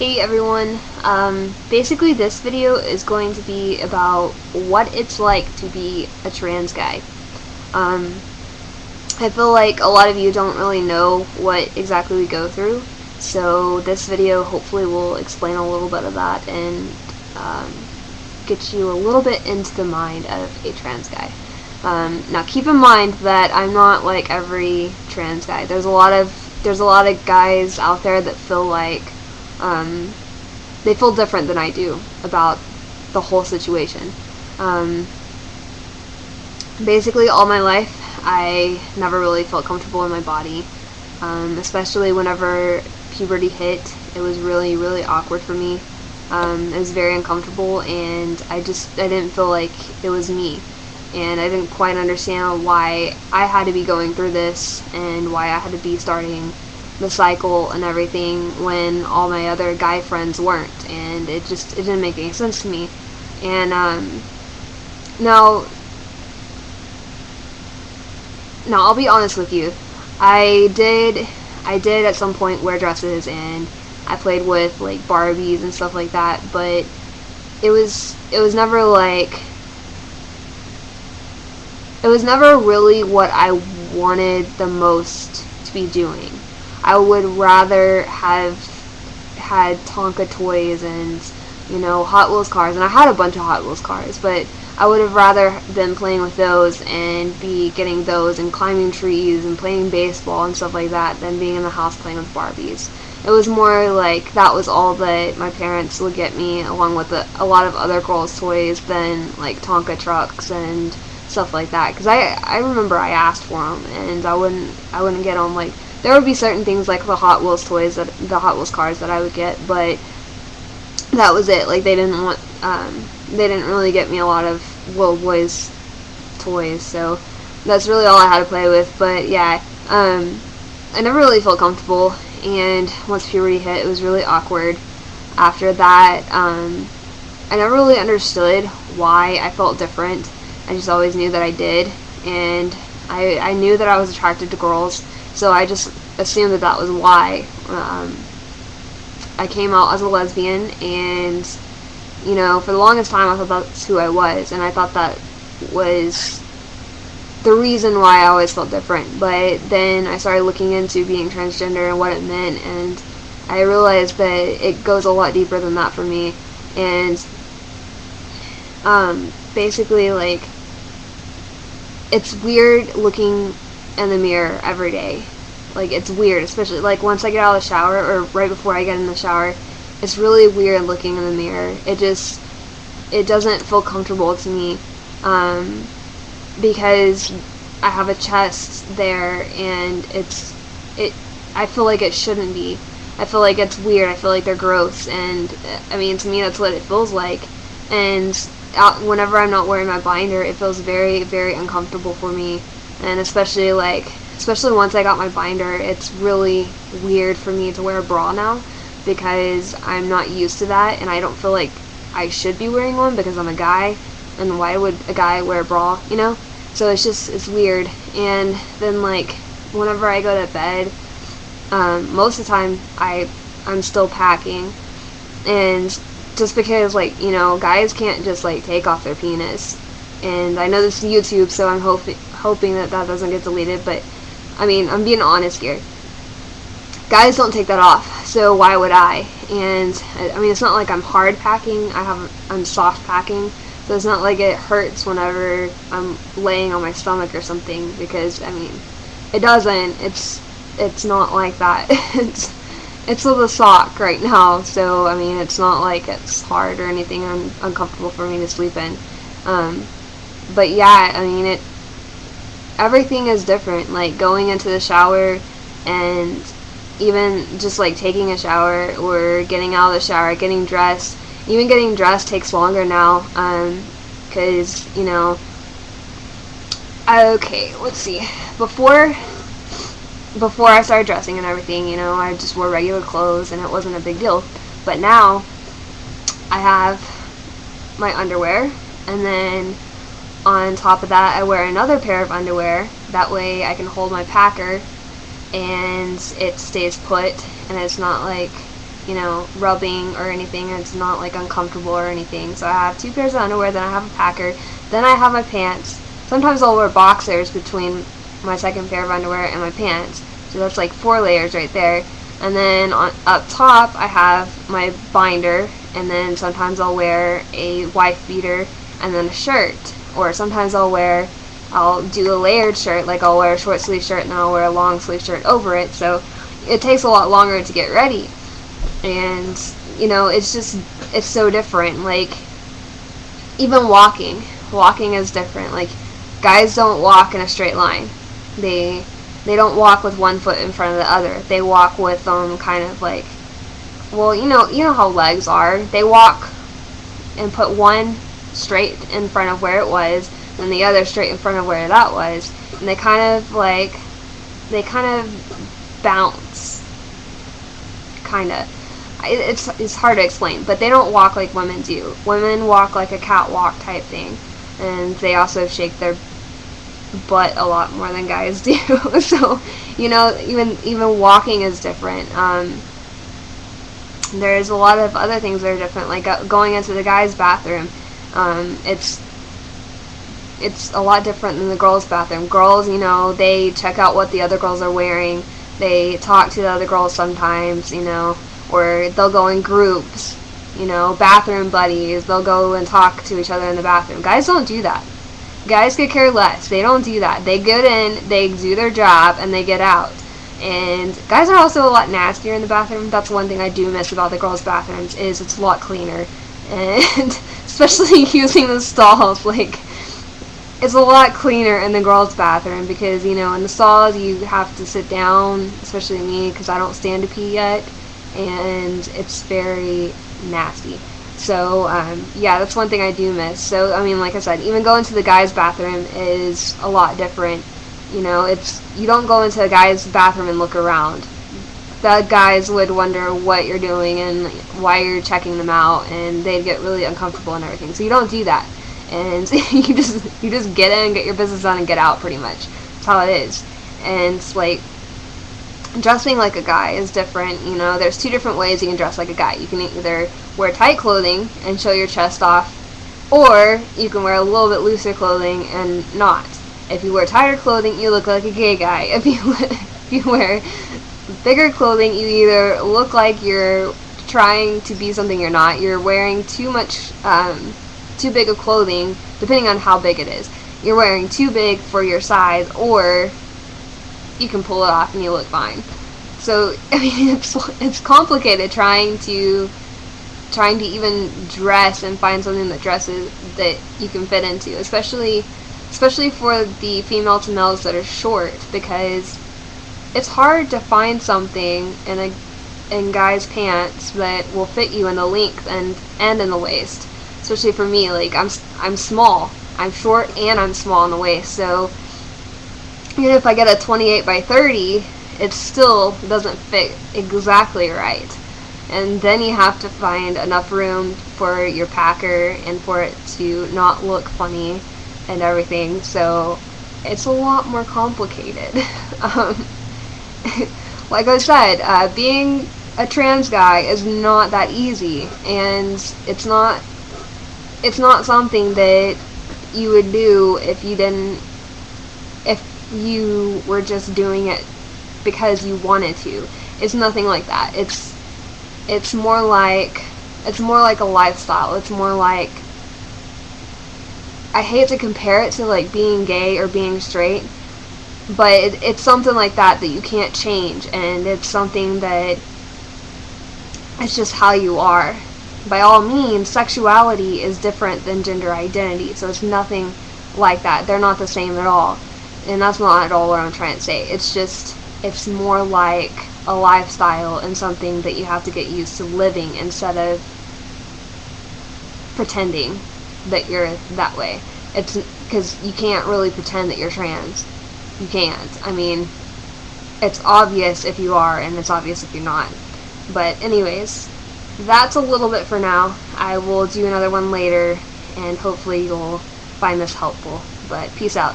Hey everyone, basically this video is going to be about what it's like to be a trans guy. Um, I feel like a lot of you don't really know what exactly we go through, so this video hopefully will explain a little bit of that and get you a little bit into the mind of a trans guy. Now keep in mind that I'm not like every trans guy. There's a lot of guys out there that feel like they feel different than I do about the whole situation. Basically, all my life, I never really felt comfortable in my body, especially whenever puberty hit. It was really, really awkward for me. It was very uncomfortable, and I didn't feel like it was me. And I didn't quite understand why I had to be going through this, and why I had to be starting the cycle and everything when all my other guy friends weren't, and it didn't make any sense to me. And now I'll be honest with you, I did at some point wear dresses, and I played with like Barbies and stuff like that, but it was never like, it was never really what I wanted the most to be doing. I would rather have had Tonka toys and, Hot Wheels cars, and I had a bunch of Hot Wheels cars, but I would have rather been playing with those and be getting those and climbing trees and playing baseball and stuff like that than being in the house playing with Barbies. It was more like that was all that my parents would get me, along with a lot of other girls' toys than like Tonka trucks and stuff like that. Because I remember I asked for them, and I wouldn't get them. Like, there would be certain things like the Hot Wheels toys, the Hot Wheels cars that I would get, but that was it. Like, they didn't really get me a lot of little boys' toys, so that's really all I had to play with. But yeah, I never really felt comfortable, and once puberty hit, it was really awkward. After that, I never really understood why I felt different. I just always knew that I did, and I knew that I was attracted to girls, so I just assumed that was why. I came out as a lesbian, and, for the longest time I thought that's who I was, and I thought that was the reason why I always felt different. But then I started looking into being transgender and what it meant, and I realized that it goes a lot deeper than that for me. And basically, like, it's weird looking in the mirror every day. Like, it's weird, especially like once I get out of the shower, or right before I get in the shower. It's really weird looking in the mirror. It doesn't feel comfortable to me, because I have a chest there, and I feel like it shouldn't be. I feel like it's weird. I feel like they're gross, and I mean, to me that's what it feels like. And whenever I'm not wearing my binder, it feels very, very uncomfortable for me. And especially once I got my binder, it's really weird for me to wear a bra now, because I'm not used to that, and I don't feel like I should be wearing one because I'm a guy, and why would a guy wear a bra, So it's weird. And then, like, whenever I go to bed, most of the time I'm still packing, and just because, like, guys can't just, like, take off their penis. And I know this is YouTube, so I'm hoping that doesn't get deleted, but, I mean, I'm being honest here. Guys don't take that off, so why would I? And, I mean, it's not like I'm hard packing, I'm soft packing, so it's not like it hurts whenever I'm laying on my stomach or something, because, I mean, it doesn't. It's not like that. It's with a sock right now, so, I mean, it's not like it's hard or anything uncomfortable for me to sleep in. But yeah, I mean, everything is different. Like, going into the shower, and even just like taking a shower or getting out of the shower, getting dressed. Even getting dressed takes longer now, because, okay, let's see. Before I started dressing and everything, I just wore regular clothes and it wasn't a big deal. But now I have my underwear, and then on top of that I wear another pair of underwear. That way I can hold my packer and it stays put, and it's not like rubbing or anything. It's not like uncomfortable or anything. So I have 2 pairs of underwear, then I have a packer, then I have my pants. Sometimes I'll wear boxers between my second pair of underwear and my pants. So that's like 4 layers right there. And then up top I have my binder, and then sometimes I'll wear a wife beater and then a shirt. Or sometimes I'll do a layered shirt, like I'll wear a short sleeve shirt and then I'll wear a long sleeve shirt over it. So it takes a lot longer to get ready. And, it's so different. Like, even walking is different. Like, guys don't walk in a straight line. They don't walk with one foot in front of the other. They walk with them kind of like, well, you know how legs are. They walk and put one straight in front of where it was, and the other straight in front of where that was, and they kind of bounce. It's hard to explain, but they don't walk like women do. Women walk like a catwalk type thing, and they also shake their butt a lot more than guys do. So, even walking is different. There's a lot of other things that are different, like going into the guys' bathroom. It's a lot different than the girls' bathroom. Girls, they check out what the other girls are wearing. They talk to the other girls sometimes, or they'll go in groups, bathroom buddies. They'll go and talk to each other in the bathroom. Guys don't do that. Guys could care less. They don't do that. They get in, they do their job, and they get out. And guys are also a lot nastier in the bathroom. That's one thing I do miss about the girls' bathrooms, is it's a lot cleaner. And especially using the stalls, like, it's a lot cleaner in the girls' bathroom because, in the stalls you have to sit down, especially me because I don't stand to pee yet, and it's very nasty. So, that's one thing I do miss. So, like I said, even going to the guys' bathroom is a lot different. You don't go into a guy's bathroom and look around. The guys would wonder what you're doing and why you're checking them out, and they'd get really uncomfortable and everything. So you don't do that. And you just get in, get your business done, and get out, pretty much. That's how it is. And it's like, dressing like a guy is different. There's 2 different ways you can dress like a guy. You can either wear tight clothing and show your chest off, or you can wear a little bit looser clothing and not. If you wear tighter clothing, you look like a gay guy. If you wear bigger clothing, you either look like you're trying to be something you're not. You're wearing too big of clothing, depending on how big it is. You're wearing too big for your size, or you can pull it off and you look fine. So, it's complicated trying to even dress and find something that dresses that you can fit into, especially for the female to males that are short, because it's hard to find something in guys' pants that will fit you in the length and in the waist. Especially for me, like, I'm small. I'm short and I'm small in the waist, so even if I get a 28 by 30, it still doesn't fit exactly right. And then you have to find enough room for your packer and for it to not look funny and everything, so it's a lot more complicated. Like I said, being a trans guy is not that easy, and it's not something that you would do if you were just doing it because you wanted to. It's nothing like that. It's more like a lifestyle. It's more like, I hate to compare it to like being gay or being straight, but it's something like that you can't change, and it's something that it's just how you are. By all means, sexuality is different than gender identity, so it's nothing like that. They're not the same at all, and that's not at all what I'm trying to say. It's more like a lifestyle and something that you have to get used to living instead of pretending that you're that way. It's because you can't really pretend that you're trans. You can't. It's obvious if you are, and it's obvious if you're not. But anyways, that's a little bit for now. I will do another one later, and hopefully you'll find this helpful. But peace out.